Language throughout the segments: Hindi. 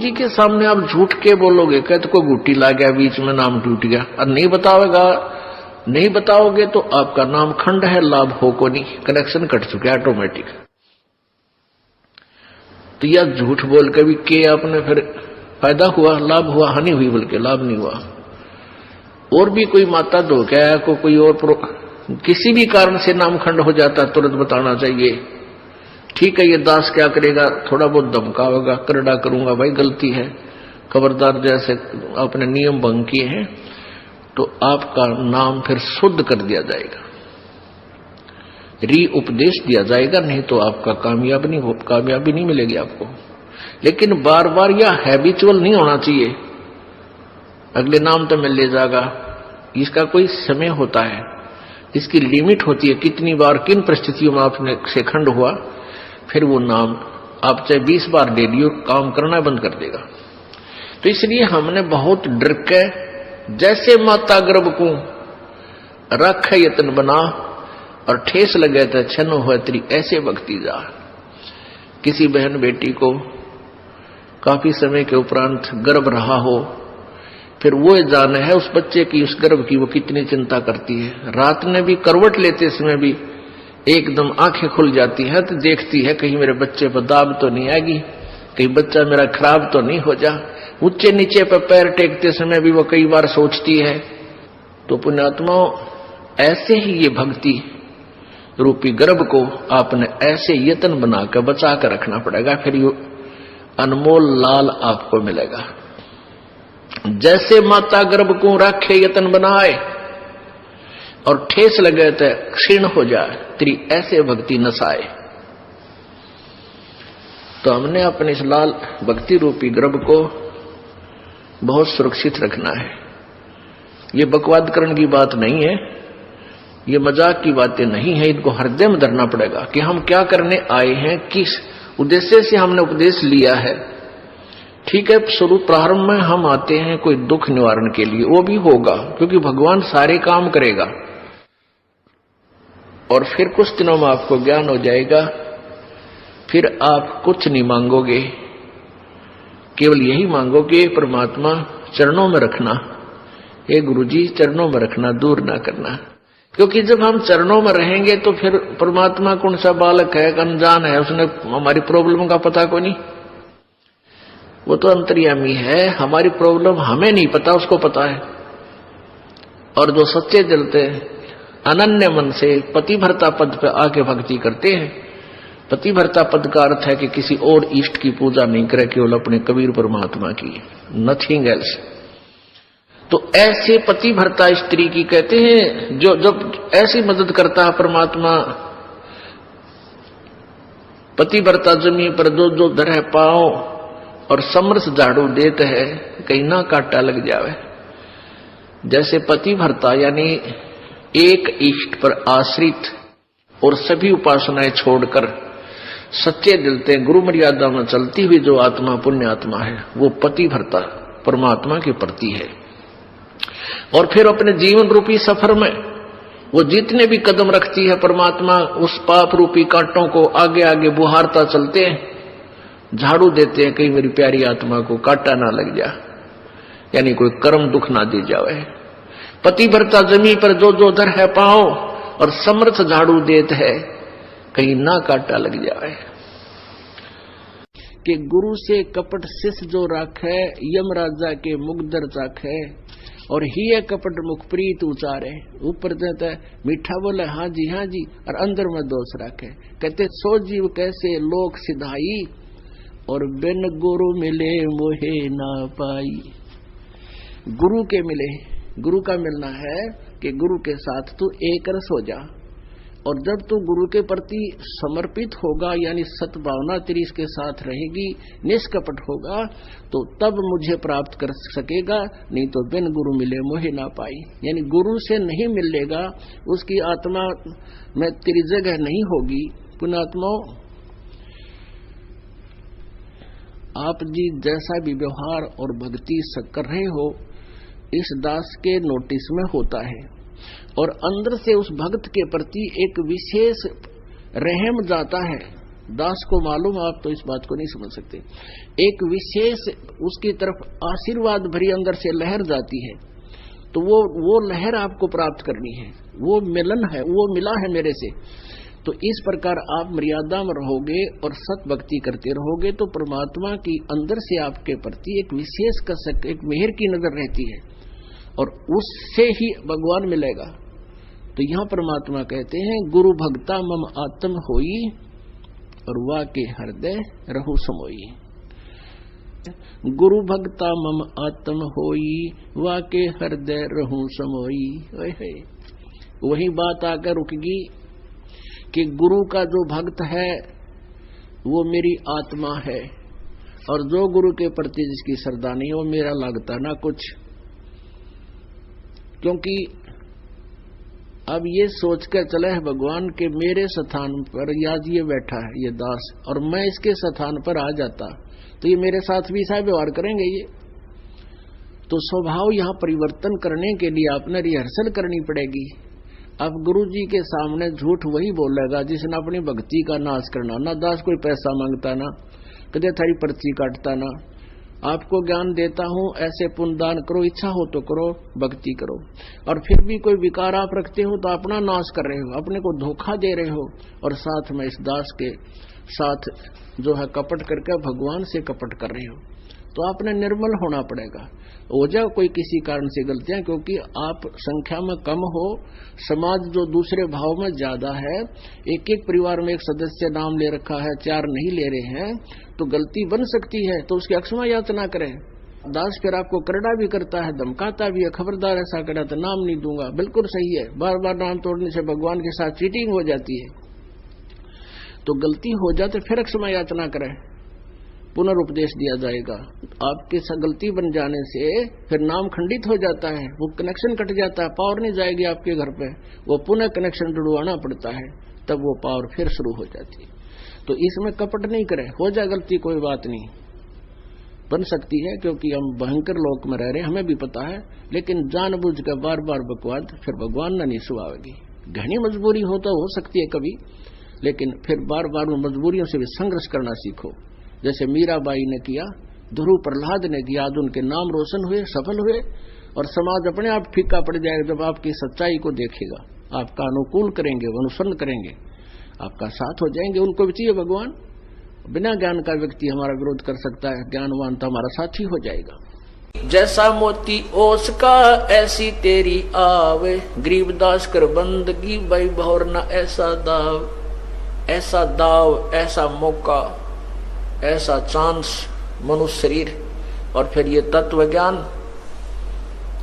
गुरुजी के सामने आप झूठ के बोलोगे, कहते को गुट्टी ला गया बीच में, नाम टूट गया, और नहीं बताओगे तो आपका नाम खंड है, लाभ हो को नहीं, कनेक्शन कट चुके ऑटोमेटिक। तो यह झूठ बोल के भी के आपने फिर फायदा हुआ, लाभ हुआ, हानि हुई, बल्कि लाभ नहीं हुआ। और भी कोई माता धोखा को कोई और किसी भी कारण से नाम खंड हो जाता है, तुरंत बताना चाहिए। ठीक है, ये दास क्या करेगा, थोड़ा बहुत धमकावेगा, करड़ा करूंगा, भाई गलती है, खबरदार, जैसे आपने नियम भंग किए हैं, तो आपका नाम फिर शुद्ध कर दिया जाएगा, री उपदेश दिया जाएगा, नहीं तो आपका कामयाबी नहीं मिलेगी आपको। लेकिन बार बार यह हैबिचुअल नहीं होना चाहिए, अगले नाम तो मिल ले जाएगा, इसका कोई समय होता है, इसकी लिमिट होती है, कितनी बार किन परिस्थितियों में आपने से खंड हुआ, फिर वो नाम आप चाहे 20 बार ले लियो, काम करना बंद कर देगा। तो इसलिए हमने बहुत डर के, जैसे माता गर्भ को रख यत्न बना और ठेस लगे तो छन हो तेरी ऐसे भक्ति जा। किसी बहन बेटी को काफी समय के उपरांत गर्भ रहा हो, फिर वो जाने है उस बच्चे की, उस गर्भ की वो कितनी चिंता करती है। रात में भी करवट लेते समय भी एकदम आंखें खुल जाती है तो देखती है कहीं मेरे बच्चे पर दाब तो नहीं आएगी, कहीं बच्चा मेरा खराब तो नहीं हो जा। ऊंचे नीचे पर पैर टेकते समय भी वो कई बार सोचती है। तो पुण्यात्माओं, ऐसे ही ये भक्ति रूपी गर्भ को आपने ऐसे यत्न बनाकर बचा कर रखना पड़ेगा, फिर ये अनमोल लाल आपको मिलेगा। जैसे माता गर्भ को रखे यत्न बनाए और ठेस लगे तो क्षीण हो जाए, तेरी ऐसे भक्ति नसाए। तो हमने अपने इस लाल भक्ति रूपी गर्भ को बहुत सुरक्षित रखना है। ये बकवादकरण की बात नहीं है, ये मजाक की बातें नहीं है, इनको हृदय में धरना पड़ेगा कि हम क्या करने आए हैं, किस उद्देश्य से हमने उपदेश लिया है। ठीक है, शुरू प्रारंभ में हम आते हैं कोई दुख निवारण के लिए, वो भी होगा क्योंकि भगवान सारे काम करेगा, और फिर कुछ दिनों में आपको ज्ञान हो जाएगा, फिर आप कुछ नहीं मांगोगे, केवल यही मांगोगे परमात्मा चरणों में रखना, हे गुरुजी चरणों में रखना, दूर ना करना। क्योंकि जब हम चरणों में रहेंगे तो फिर परमात्मा कौन सा बालक है, अनजान है, उसने हमारी प्रॉब्लम का पता को नहीं, वो तो अंतर्यामी है, हमारी प्रॉब्लम हमें नहीं पता, उसको पता है। और जो सच्चे दिल से अनन्य मन से पतिभर्ता पद पे आके भक्ति करते हैं, पतिभर्ता पद का अर्थ है कि किसी और इष्ट की पूजा नहीं करे, केवल अपने कबीर परमात्मा की, नथिंग एल्स। तो ऐसे पतिभर्ता स्त्री की कहते हैं, जो जब ऐसी मदद करता है परमात्मा, पतिभर्ता जमीन पर जो जो धरे पाओ और समरस झाड़ू देते है, कहीं ना काटा लग जावे। जैसे पतिभर्ता यानी एक इष्ट पर आश्रित और सभी उपासनाएं छोड़कर सच्चे दिल से गुरु मर्यादा में चलती हुई जो आत्मा पुण्य आत्मा है, वो पतिभर्ता परमात्मा के प्रति है। और फिर अपने जीवन रूपी सफर में वो जितने भी कदम रखती है परमात्मा, उस पाप रूपी कांटों को आगे आगे बुहारता चलते हैं, झाड़ू देते हैं, कहीं मेरी प्यारी आत्मा को कांटा ना लग जा, यानी कोई कर्म दुख ना दे जावे। पतिव्रता जमी पर जो जो धर है पाओ और समर्थ झाड़ू देत है, कहीं ना कांटा लग जाए। कि गुरु से कपट शिष्य जो राखे, यम राजा के मुगदर चाखे, और ही कपट मुख प्रीत उचारे। ऊपर देता है मीठा बोले हाँ जी, और अंदर में दोष राखे। कहते सो जीव कैसे लोक सिधाई, और बिन गुरु मिले मोहे ना पाई। गुरु के मिले, गुरु का मिलना है कि गुरु के साथ तू एक रस हो जा, और जब तू गुरु के प्रति समर्पित होगा, यानी सद्भावना तेरी इसके साथ रहेगी, निष्कपट होगा, तो तब मुझे प्राप्त कर सकेगा, नहीं तो बिन गुरु मिले मोहे ना पाई। यानी गुरु से नहीं मिलेगा, उसकी आत्मा में तेरी जगह नहीं होगी। पुण्यात्माओं, आप जी जैसा भी व्यवहार और भक्ति कर रहे हो, इस दास के नोटिस में होता है, और अंदर से उस भक्त के प्रति एक विशेष रहम जाता है, दास को मालूम, आप तो इस बात को नहीं समझ सकते। एक विशेष उसकी तरफ आशीर्वाद भरी अंदर से लहर जाती है, तो वो लहर आपको प्राप्त करनी है, वो मिलन है, वो मिला है मेरे से। तो इस प्रकार आप मर्यादा में रहोगे और सत भक्ति करते रहोगे तो परमात्मा की अंदर से आपके प्रति एक विशेष कसक, एक मेहर की नजर रहती है और उससे ही भगवान मिलेगा। तो यहां परमात्मा कहते हैं गुरु भक्ता मम आत्म होई और वा के हृदय रहु समोई। गुरु भक्ता मम आत्म होई वा के हृदय रहु समोई। वही बात आकर रुकेगी कि गुरु का जो भक्त है वो मेरी आत्मा है और जो गुरु के प्रति जिसकी श्रद्धा नहीं वो मेरा लगता ना कुछ। क्योंकि अब ये सोच कर चला है भगवान के मेरे स्थान पर याद ये बैठा है ये दास, और मैं इसके स्थान पर आ जाता तो ये मेरे साथ भी ऐसा व्यवहार करेंगे। ये तो स्वभाव यहाँ परिवर्तन करने के लिए आपने रिहर्सल करनी पड़ेगी। अब गुरु जी के सामने झूठ वही बोलेगा जिसने अपनी भक्ति का नाश करना। ना दास कोई पैसा मांगता, ना कदे थारी पर्ची काटता, ना आपको ज्ञान देता हूं ऐसे पुण्यदान करो, इच्छा हो तो करो, भक्ति करो। और फिर भी कोई विकार आप रखते हो तो अपना नाश कर रहे हो, अपने को धोखा दे रहे हो और साथ में इस दास के साथ जो है कपट करके भगवान से कपट कर रहे हो। तो आपने निर्मल होना पड़ेगा। हो जाओ कोई किसी कारण से गलतियां, क्योंकि आप संख्या में कम हो, समाज जो दूसरे भाव में ज्यादा है, एक एक परिवार में एक सदस्य नाम ले रखा है, 4 नहीं ले रहे हैं, तो गलती बन सकती है। तो उसकी अक्षमा याचना करें। दास फिर आपको करड़ा भी करता है, धमकाता भी है, खबरदार ऐसा करा तो नाम नहीं दूंगा। बिल्कुल सही है, बार बार नाम तोड़ने से भगवान के साथ चीटिंग हो जाती है। तो गलती हो जाए तो फिर क्षमा याचना करें, पुनर्उपदेश दिया जाएगा। आपकी गलती बन जाने से फिर नाम खंडित हो जाता है, वो कनेक्शन कट जाता है, पावर नहीं जाएगी आपके घर पे, वो पुनः कनेक्शन जुड़वाना पड़ता है, तब वो पावर फिर शुरू हो जाती है। तो इसमें कपट नहीं करें, हो जाए गलती कोई बात नहीं, बन सकती है, क्योंकि हम भयंकर लोक में रह रहे हैं, हमें भी पता है। लेकिन जानबूझ कर बार बार बकवाद फिर भगवान न नहीं सुहावेगी। घनी मजबूरी हो तो हो सकती है कभी, लेकिन फिर बार बार उन मजबूरियों से भी संघर्ष करना सीखो। जैसे मीराबाई ने किया, ध्रुव प्रहलाद ने किया, आज उनके नाम रोशन हुए, सफल हुए, और समाज अपने आप फीका पड़ जाएगा जब आपकी सच्चाई को देखेगा, आपका अनुकूल करेंगे, अनुसरण करेंगे, आपका साथ हो जाएंगे। उनको भी चाहिए भगवान। बिना ज्ञान का व्यक्ति हमारा विरोध कर सकता है, ज्ञानवान तो हमारा साथी हो जाएगा। जैसा मोती ओस का ऐसी तेरी आवे, गरीबदास कर बंदगी भाई भौर न ऐसा दाव, ऐसा दाव, ऐसा मौका, ऐसा चांस मनुष्य शरीर, और फिर ये तत्व ज्ञान,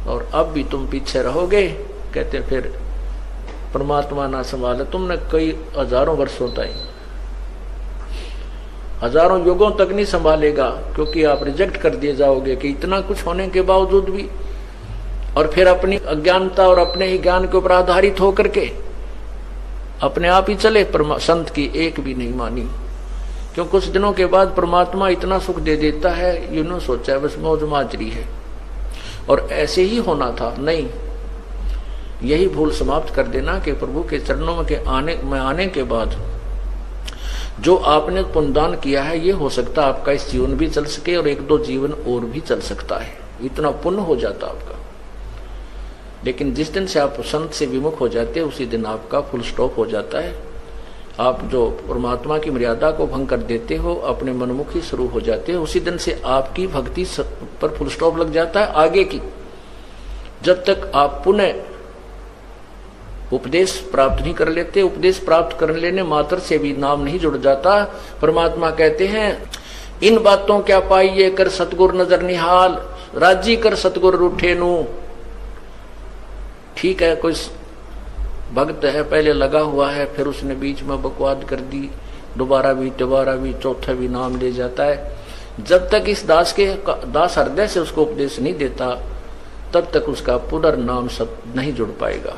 और अब भी तुम पीछे रहोगे। कहते फिर परमात्मा ना संभाले तुमने कई हजारों वर्षों तक, हजारों युगों तक नहीं संभालेगा, क्योंकि आप रिजेक्ट कर दिए जाओगे कि इतना कुछ होने के बावजूद भी, और फिर अपनी अज्ञानता और अपने ही ज्ञान के ऊपर आधारित होकर के अपने आप ही चले, संत की एक भी नहीं मानी। क्यों कुछ दिनों के बाद परमात्मा इतना सुख दे देता है, यूं सोचा है बस मौज माजरी है, और ऐसे ही होना था। नहीं, यही भूल समाप्त कर देना कि प्रभु के चरणों में आने के बाद जो आपने पुण्यदान किया है, ये हो सकता है आपका इस जीवन भी चल सके और 1-2 जीवन और भी चल सकता है, इतना पुण्य हो जाता आपका। लेकिन जिस दिन से आप संत से विमुख हो जाते हैं, उसी दिन आपका फुल स्टॉप हो जाता है। आप जो परमात्मा की मर्यादा को भंग कर देते हो, अपने मनमुखी शुरू हो जाते हो, उसी दिन से आपकी भक्ति पर फुल स्टॉप लग जाता है आगे की। जब तक आप पुनः उपदेश प्राप्त नहीं कर लेते, उपदेश प्राप्त कर लेने मात्र से भी नाम नहीं जुड़ जाता। परमात्मा कहते हैं इन बातों क्या पाइए कर सतगुर नजर निहाल, राजी कर सतगुर रूठे नू। ठीक है, कोई भक्त है, पहले लगा हुआ है, फिर उसने बीच में बकवाद कर दी, दोबारा भी चौथा भी नाम ले जाता है। जब तक इस दास हृदय से उसको उपदेश नहीं देता, तब तक उसका पुनर्नाम नहीं जुड़ पाएगा।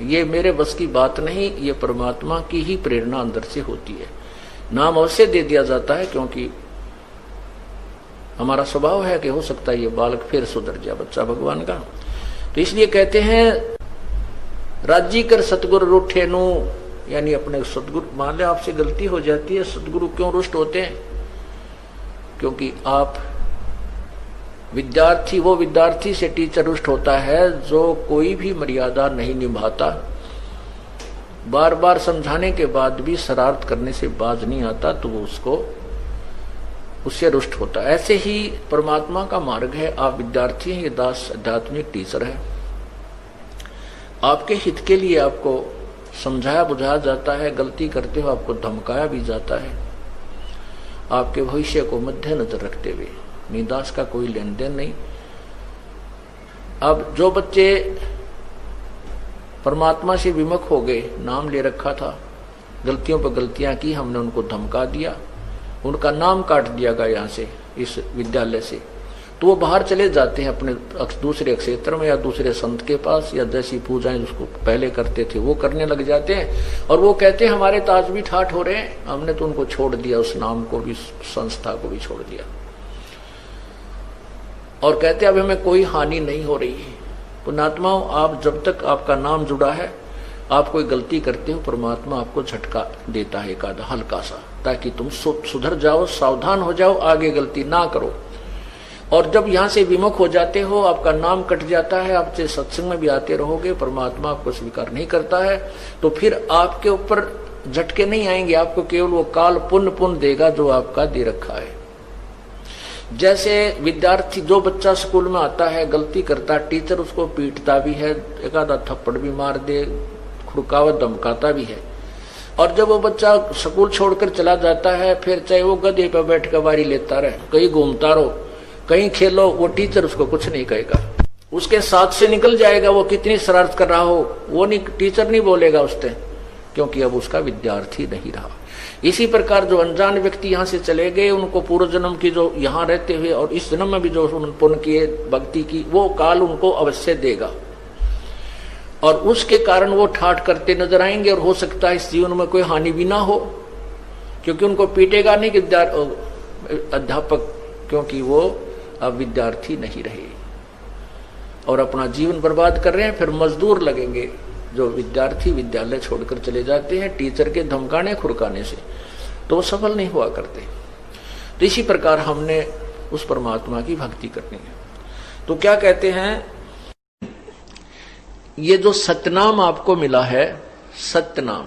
ये मेरे बस की बात नहीं, ये परमात्मा की ही प्रेरणा अंदर से होती है। नाम अवश्य दे दिया जाता है, क्योंकि हमारा स्वभाव है कि हो सकता है ये बालक फिर सुधर जाए, बच्चा भगवान का। तो इसलिए कहते हैं राजी कर सतगुर रूठे नू, यानी अपने सदगुरु, मान ले आपसे गलती हो जाती है, सदगुरु क्यों रुष्ट होते हैं? क्योंकि आप विद्यार्थी, वो विद्यार्थी से टीचर रुष्ट होता है जो कोई भी मर्यादा नहीं निभाता, बार बार समझाने के बाद भी शरारत करने से बाज नहीं आता, तो वो उससे रुष्ट होता है। ऐसे ही परमात्मा का मार्ग है, आप विद्यार्थी हैं, ये दास आध्यात्मिक टीचर है। आपके हित के लिए आपको समझाया बुझाया जाता है, गलती करते हो आपको धमकाया भी जाता है, आपके भविष्य को मध्य नजर रखते हुए। निदास का कोई लेन देन नहीं। अब जो बच्चे परमात्मा से विमुख हो गए, नाम ले रखा था, गलतियों पर गलतियां की, हमने उनको धमका दिया, उनका नाम काट दिया गया यहाँ से, इस विद्यालय से, तो वो बाहर चले जाते हैं अपने दूसरे क्षेत्र में या दूसरे संत के पास, या जैसी पूजाएं उसको पहले करते थे वो करने लग जाते हैं। और वो कहते हैं हमारे ताज भी ठाठ हो रहे हैं, हमने तो उनको छोड़ दिया, उस नाम को भी, संस्था को भी छोड़ दिया, और कहते अब हमें कोई हानि नहीं हो रही है। पुण्यात्माओं, आप जब तक आपका नाम जुड़ा है, आप कोई गलती करते हो, परमात्मा आपको झटका देता है एक आधा हल्का सा, ताकि तुम सुधर जाओ, सावधान हो जाओ, आगे गलती ना करो। और जब यहां से विमुख हो जाते हो, आपका नाम कट जाता है, आपसे सत्संग में भी आते रहोगे, परमात्मा आपको स्वीकार नहीं करता है, तो फिर आपके ऊपर झटके नहीं आएंगे, आपको केवल वो काल पुण्य देगा जो आपका दे रखा है। जैसे विद्यार्थी, जो बच्चा स्कूल में आता है, गलती करता, टीचर उसको पीटता भी है, एक आधा थप्पड़ भी मार दे, खुड़कावत धमकाता भी है, और जब वो बच्चा स्कूल छोड़कर चला जाता है, फिर चाहे वो गधे पर बैठ कर बारी लेता रहे, कहीं घूमता रहो, कहीं खेलो, वो टीचर उसको कुछ नहीं कहेगा, उसके साथ से निकल जाएगा, वो कितनी शरारत कर रहा हो, वो नहीं, टीचर नहीं बोलेगा उससे, क्योंकि अब उसका विद्यार्थी नहीं रहा। इसी प्रकार जो अनजान व्यक्ति यहाँ से चले गए, उनको पूर्व जन्म की जो यहाँ रहते हुए और इस जन्म में भी जो पुण्य किए, भक्ति की, वो काल उनको अवश्य देगा, और उसके कारण वो ठाठ करते नजर आएंगे, और हो सकता है इस जीवन में कोई हानि भी ना हो, क्योंकि उनको पीटेगा नहीं अध्यापक, क्योंकि वो अब विद्यार्थी नहीं रहे और अपना जीवन बर्बाद कर रहे हैं। फिर मजदूर लगेंगे जो विद्यार्थी विद्यालय छोड़कर चले जाते हैं टीचर के धमकाने खुरकाने से, तो वो सफल नहीं हुआ करते। तो इसी प्रकार हमने उस परमात्मा की भक्ति करनी है। तो क्या कहते हैं, ये जो सतनाम आपको मिला है, सतनाम,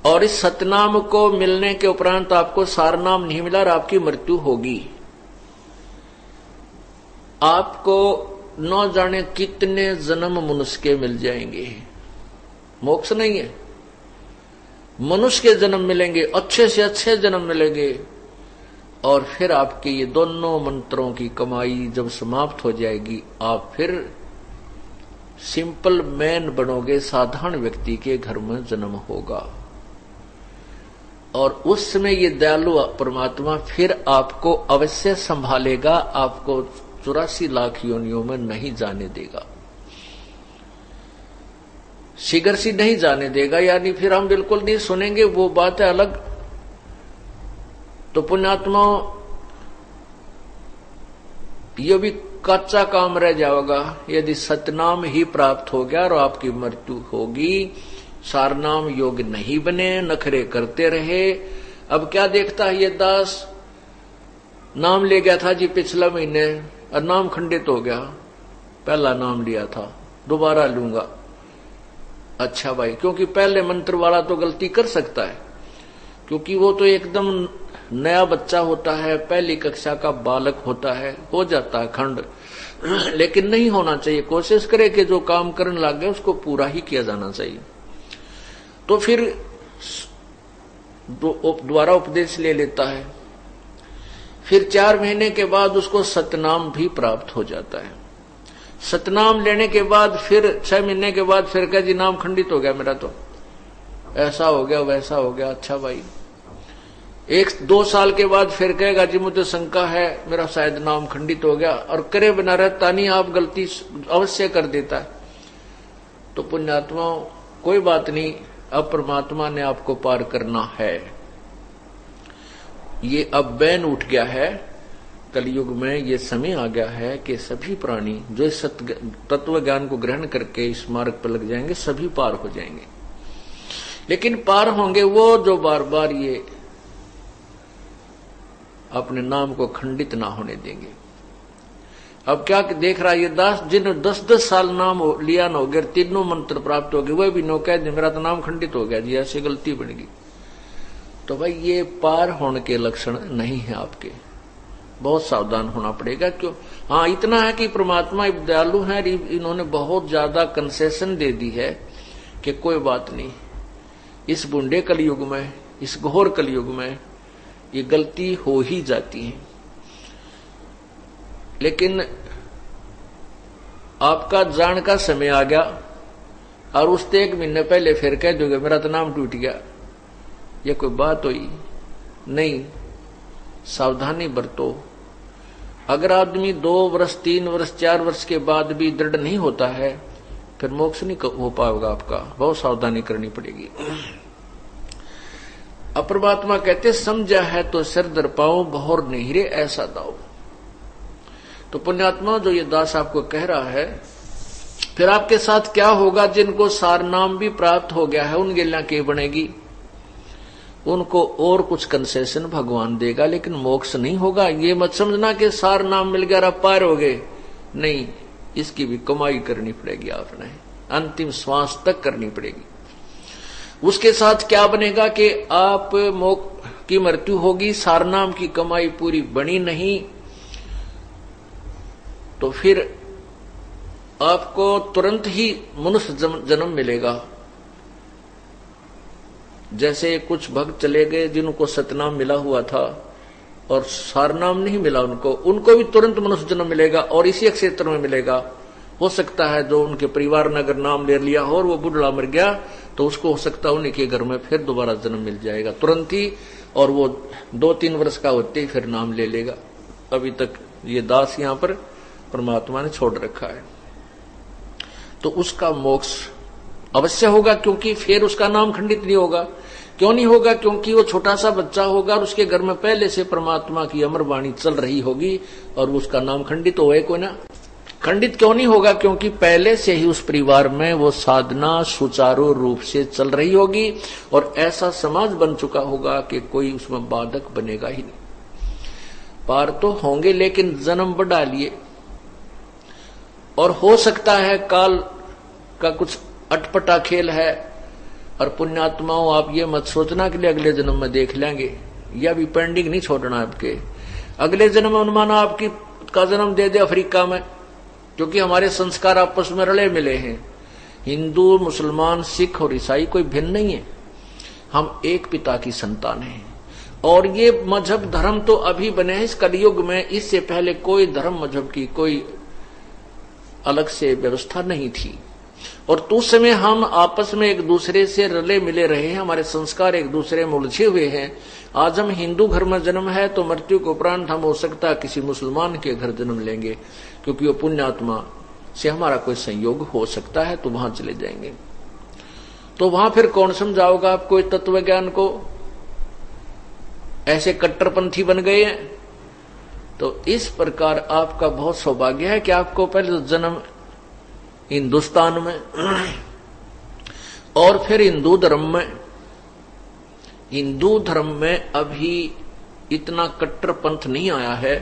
और इस सतनाम को मिलने के उपरांत आपको सारनाम नहीं मिला और आपकी मृत्यु होगी। आपको न जाने कितने जन्म मनुष्य के मिल जाएंगे, मोक्ष नहीं है, मनुष्य के जन्म मिलेंगे, अच्छे से अच्छे जन्म मिलेंगे, और फिर आपके ये दोनों मंत्रों की कमाई जब समाप्त हो जाएगी, आप फिर सिंपल मैन बनोगे, साधारण व्यक्ति के घर में जन्म होगा, और उस समय ये दयालु परमात्मा फिर आपको अवश्य संभालेगा, आपको 84 लाख योनियों में नहीं जाने देगा, शीघ्र सी नहीं जाने देगा, यानी फिर हम बिल्कुल नहीं सुनेंगे, वो बात है अलग। तो पुण्यात्मा, ये भी कच्चा काम रह जाएगा यदि सतनाम ही प्राप्त हो गया और आपकी मृत्यु होगी, सारनाम योग्य नहीं बने, नखरे करते रहे। अब क्या देखता है ये दास, नाम ले गया था जी पिछला महीने और नाम खंडित हो गया, पहला नाम लिया था दोबारा लूंगा। अच्छा भाई, क्योंकि पहले मंत्र वाला तो गलती कर सकता है, क्योंकि वो तो एकदम नया बच्चा होता है, पहली कक्षा का बालक होता है, हो जाता है खंड, लेकिन नहीं होना चाहिए। कोशिश करे कि जो काम करने लग गए उसको पूरा ही किया जाना चाहिए। तो फिर दोबारा उपदेश ले लेता है, फिर 4 महीने के बाद उसको सतनाम भी प्राप्त हो जाता है। सतनाम लेने के बाद फिर 6 महीने के बाद फिर कह जी नाम खंडित हो गया मेरा, तो ऐसा हो गया वैसा हो गया। अच्छा भाई, 1-2 साल के बाद फिर कहेगा जी मुझे शंका है, मेरा शायद नाम खंडित हो गया, और करे बिना रहता नहीं, आप गलती अवश्य कर देता है। तो पुण्यात्मा, कोई बात नहीं, अब परमात्मा ने आपको पार करना है, ये अब बैन उठ गया है, कलयुग में ये समय आ गया है कि सभी प्राणी जो इस तत्व ज्ञान को ग्रहण करके इस मार्ग पर लग जाएंगे सभी पार हो जाएंगे। लेकिन पार होंगे वो जो बार बार ये अपने नाम को खंडित ना होने देंगे। अब क्या देख रहा है ये दास, जिन 10-10 साल नाम लिया न हो गया, तीनों मंत्र प्राप्त हो गए, वह भी नो कह दे मेरा तो नाम खंडित हो गया जी, ऐसी गलती बन गई। तो भाई ये पार होने के लक्षण नहीं है आपके, बहुत सावधान होना पड़ेगा। क्यों? हाँ, इतना है कि परमात्मा दयालु है, इन्होंने बहुत ज्यादा कंसेशन दे दी है कि कोई बात नहीं, इस बूढ़े कलयुग में, इस घोर कलयुग में ये गलती हो ही जाती है। लेकिन आपका जान का समय आ गया और उससे 1 महीने पहले फिर कह दोगे मेरा तो नाम टूट गया, ये कोई बात हुई नहीं। सावधानी बरतो। अगर आदमी 2 वर्ष 3 वर्ष 4 वर्ष के बाद भी दृढ़ नहीं होता है, फिर मोक्ष नहीं हो पाएगा आपका, बहुत सावधानी करनी पड़ेगी। अब परमात्मा कहते समझा है तो सिर दर पाओ, बहुर नहीं रे ऐसा दाओ। तो पुण्यात्मा जो ये दास आपको कह रहा है, फिर आपके साथ क्या होगा? जिनको सार नाम भी प्राप्त हो गया है उन गिल्ला के बनेगी, उनको और कुछ कंसेशन भगवान देगा, लेकिन मोक्ष नहीं होगा। ये मत समझना कि सार नाम मिल गया आप पार हो गए, नहीं, इसकी भी कमाई करनी पड़ेगी, आपने अंतिम श्वास तक करनी पड़ेगी। उसके साथ क्या बनेगा कि आप मोक्ष की मृत्यु होगी, सार नाम की कमाई पूरी बनी नहीं, तो फिर आपको तुरंत ही मनुष्य जन्म मिलेगा। जैसे कुछ भक्त चले गए जिनको सतनाम मिला हुआ था और सारनाम नहीं मिला, उनको भी तुरंत मनुष्य जन्म मिलेगा और इसी क्षेत्र में मिलेगा। हो सकता है जो उनके परिवार ने अगर नाम ले लिया हो और वो बुढ़ा मर गया तो उसको हो सकता है उन्हीं के घर में फिर दोबारा जन्म मिल जाएगा तुरंत ही, और वो 2-3 वर्ष का होते ही फिर नाम ले लेगा। अभी तक ये दास यहां पर परमात्मा ने छोड़ रखा है, तो उसका मोक्ष अवश्य होगा, क्योंकि फिर उसका नाम खंडित नहीं होगा। क्यों नहीं होगा? क्योंकि वो छोटा सा बच्चा होगा और उसके घर में पहले से परमात्मा की अमर वाणी चल रही होगी और उसका नाम खंडित होए कोई ना। खंडित क्यों नहीं होगा? क्योंकि पहले से ही उस परिवार में वो साधना सुचारू रूप से चल रही होगी और ऐसा समाज बन चुका होगा कि कोई उसमें बाधक बनेगा ही नहीं। पार तो होंगे लेकिन जन्म बढ़ा लिए, और हो सकता है काल का कुछ अटपटा खेल है। और पुण्यात्माओं, आप ये मत सोचना कि अगले जन्म में देख लेंगे, या भी पेंडिंग नहीं छोड़ना आपके। अगले जन्म में अनुमाना आपकी का जन्म दे दे अफ्रीका में, क्योंकि हमारे संस्कार आपस में रले मिले हैं। हिंदू, मुसलमान, सिख और ईसाई कोई भिन्न नहीं है, हम एक पिता की संतान हैं। और ये मजहब धर्म तो अभी बने हैं इस कलयुग में, इससे पहले कोई धर्म मजहब की कोई अलग से व्यवस्था नहीं थी। और तो उस समय हम आपस में एक दूसरे से रले मिले रहे हैं, हमारे संस्कार एक दूसरे में उलझे हुए हैं। आज हम हिंदू घर में जन्म है तो मृत्यु के उपरांत हम हो सकता है किसी मुसलमान के घर जन्म लेंगे, क्योंकि वो पुण्यात्मा से हमारा कोई संयोग हो सकता है, तो वहां चले जाएंगे। तो वहां फिर कौन समझाओगा आपको इस तत्व ज्ञान को? ऐसे कट्टरपंथी बन गए हैं। तो इस प्रकार आपका बहुत सौभाग्य है कि आपको पहले जन्म हिंदुस्तान में और फिर हिंदू धर्म में। हिंदू धर्म में अभी इतना कट्टरपंथ नहीं आया है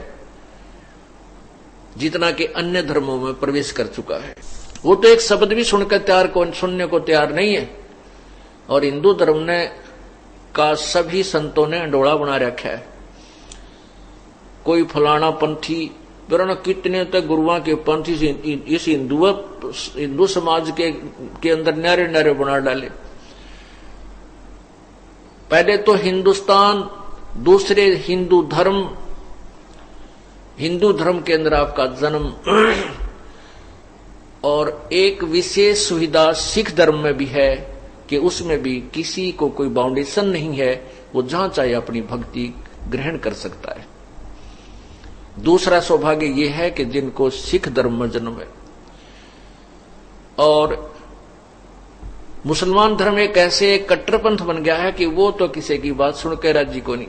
जितना कि अन्य धर्मों में प्रवेश कर चुका है। वो तो एक शब्द भी सुनने को तैयार नहीं है। और हिंदू धर्म ने का सभी संतों ने अंडोला बना रखा है। कोई फलाना पंथी, वरना कितने तक गुरुओं के पंथी इस हिंदू समाज के अंदर न्यारे न्यारे बना डाले। पहले तो हिंदुस्तान, दूसरे हिंदू धर्म के अंदर आपका जन्म, और एक विशेष सुविधा सिख धर्म में भी है कि उसमें भी किसी को कोई बाउंडेशन नहीं है, वो जहां चाहे अपनी भक्ति ग्रहण कर सकता है। दूसरा सौभाग्य यह है कि जिनको सिख धर्म में जन्म है। और मुसलमान धर्म एक ऐसे कट्टरपंथ बन गया है कि वो तो किसी की बात सुनकर राजी को नहीं।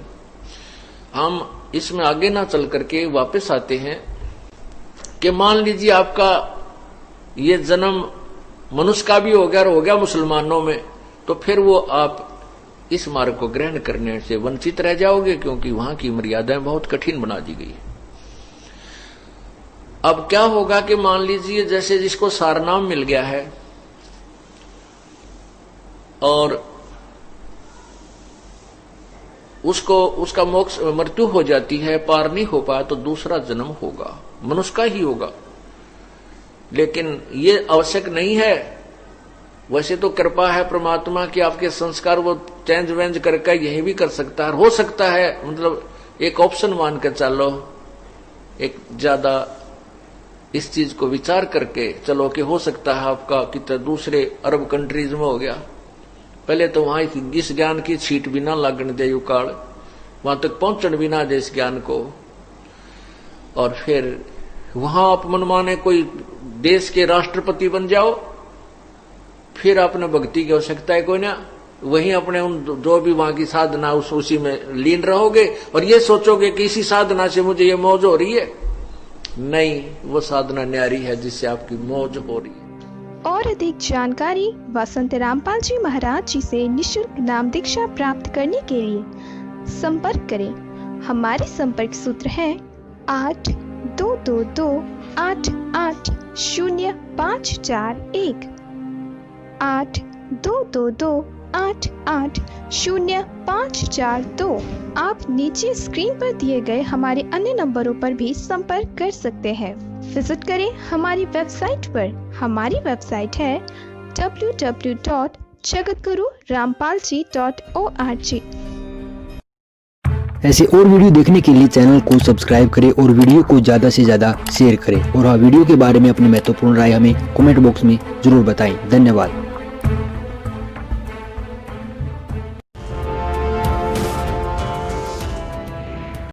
हम इसमें आगे ना चल करके वापस आते हैं कि मान लीजिए आपका ये जन्म मनुष्य का भी हो गया और हो गया मुसलमानों में, तो फिर वो आप इस मार्ग को ग्रहण करने से वंचित रह जाओगे, क्योंकि वहां की मर्यादाएं बहुत कठिन बना दी गई। अब क्या होगा कि मान लीजिए जैसे जिसको सारनाम मिल गया है और उसका मोक्ष मृत्यु हो जाती है, पार नहीं हो पाया, तो दूसरा जन्म होगा, मनुष्य का ही होगा। लेकिन ये आवश्यक नहीं है। वैसे तो कृपा है परमात्मा की, आपके संस्कार वो चेंज वेंज करके यही भी कर सकता है, हो सकता है, मतलब एक ऑप्शन मान कर चलो, एक ज्यादा इस चीज को विचार करके चलो कि हो सकता है आपका कितना दूसरे अरब कंट्रीज में हो गया। पहले तो वहां इस ज्ञान की छीट भी ना लागण दे युकाल, वहां तक पहुंचन भी ना दे इस ज्ञान को, और फिर वहां आप मनमाने कोई देश के राष्ट्रपति बन जाओ, फिर आपने भक्ति की आवश्यकता है कोई ना, वहीं अपने उन जो भी वहां की साधना उसी में लीन रहोगे और ये सोचोगे कि इसी साधना से मुझे ये मौज हो रही है। नहीं, वो साधना न्यारी है जिससे आपकी मौज हो रही है। और अधिक जानकारी वसंत रामपाल जी महाराज जी से निःशुल्क नाम दीक्षा प्राप्त करने के लिए संपर्क करें। हमारे संपर्क सूत्र हैं 8222880541 8222880542। आप नीचे स्क्रीन पर दिए गए हमारे अन्य नंबरों पर भी संपर्क कर सकते हैं। विजिट करें हमारी वेबसाइट पर। हमारी वेबसाइट है www.jagatgururampalji.org। ऐसे और वीडियो देखने के लिए चैनल को सब्सक्राइब करें और वीडियो को ज़्यादा से ज़्यादा शेयर करें, और हाँ, वीडियो के बारे में अपनी महत्वपूर्ण राय हमें कमेंट बॉक्स में जरूर बताएं। धन्यवाद।